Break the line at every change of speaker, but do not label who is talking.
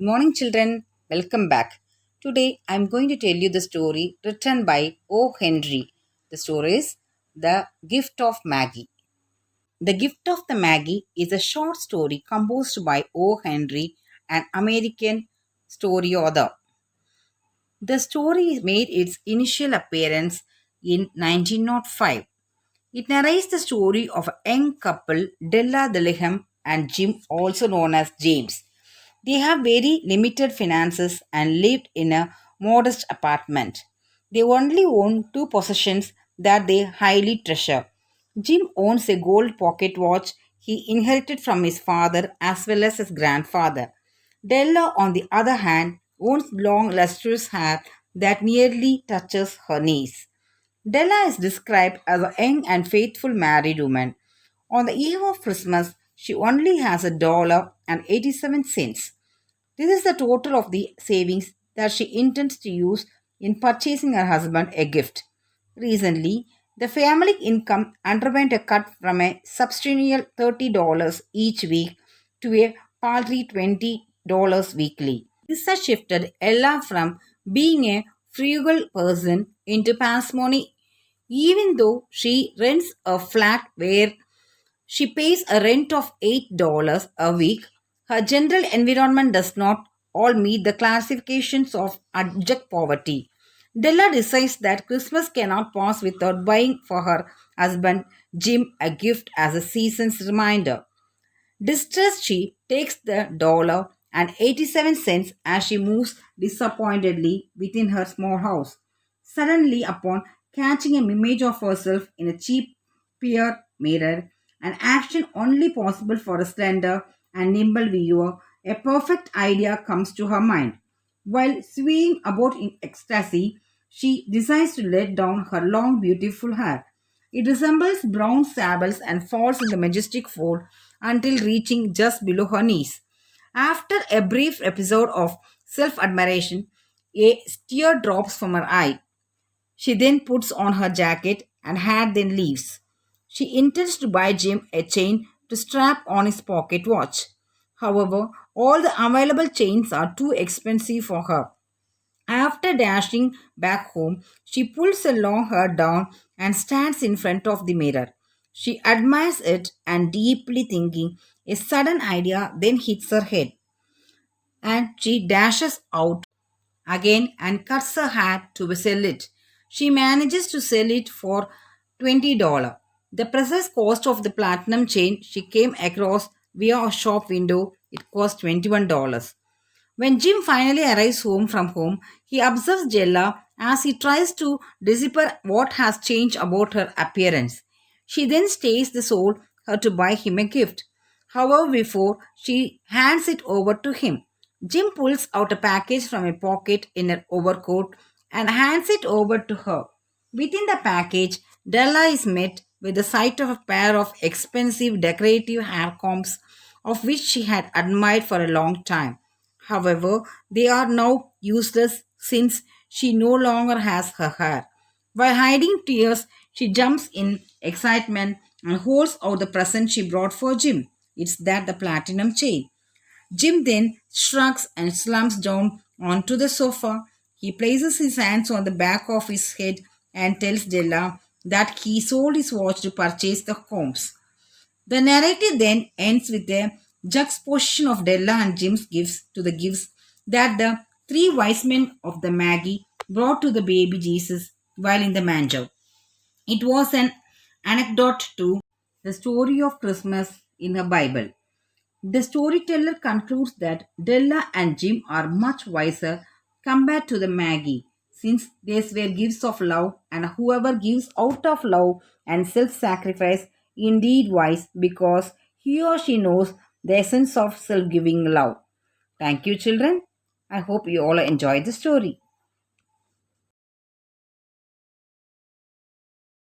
Good morning, children. Welcome back. Today, I'm going to tell you the story written by O. Henry. The story is The Gift of Maggie. The Gift of the Maggie is a short story composed by O. Henry, an American story author. The story made its initial appearance in 1905. It narrates the story of a young couple, Della Dillingham and Jim, also known as James. They have very limited finances and lived in a modest apartment. They only own two possessions that they highly treasure. Jim owns a gold pocket watch he inherited from his father as well as his grandfather. Della, on the other hand, owns long, lustrous hair that nearly touches her knees. Della is described as a young and faithful married woman. On the eve of Christmas, she only has $1.87. This is the total of the savings that she intends to use in purchasing her husband a gift. Recently, the family income underwent a cut from a substantial $30 each week to a paltry $20 weekly. This has shifted Ella from being a frugal person into parsimony, even though she rents a flat where she pays a rent of $8 a week. Her general environment does not all meet the classifications of abject poverty. Della decides that Christmas cannot pass without buying for her husband Jim a gift as a season's reminder. Distressed, she takes the $1.87 as she moves disappointedly within her small house. Suddenly, upon catching an image of herself in a cheap pier mirror, an action only possible for a slender and nimble viewer, a perfect idea comes to her mind. While swaying about in ecstasy, she decides to let down her long, beautiful hair. It resembles brown sables and falls in the majestic fold until reaching just below her knees. After a brief episode of self admiration, a tear drops from her eye. She then puts on her jacket and hat, then leaves. She intends to buy Jim a chain to strap on his pocket watch. However, all the available chains are too expensive for her. After dashing back home, she pulls her long hair down and stands in front of the mirror. She admires it and deeply thinking, a sudden idea then hits her head and she dashes out again and cuts her hair to sell it. She manages to sell it for $20. The precise cost of the platinum chain she came across via a shop window, it cost $21. When Jim finally arrives home, he observes Jella as he tries to decipher what has changed about her appearance. She then stays the soul her to buy him a gift. However, before she hands it over to him, Jim pulls out a package from a pocket in her overcoat and hands it over to her. Within the package, Della is met with the sight of a pair of expensive decorative hair combs of which she had admired for a long time. However, they are now useless since she no longer has her hair. While hiding tears, she jumps in excitement and holds out the present she brought for Jim. It's that the platinum chain. Jim then shrugs and slumps down onto the sofa. He places his hands on the back of his head and tells Della that he sold his watch to purchase the combs. The narrative then ends with a juxtaposition of Della and Jim's gifts to the gifts that the three wise men of the Magi brought to the baby Jesus while in the manger. It was an anecdote to the story of Christmas in the Bible. The storyteller concludes that Della and Jim are much wiser compared to the Maggie, since these were gifts of love, and whoever gives out of love and self sacrifice indeed wise because he or she knows the essence of self giving love. Thank you, children. I hope you all enjoyed the story.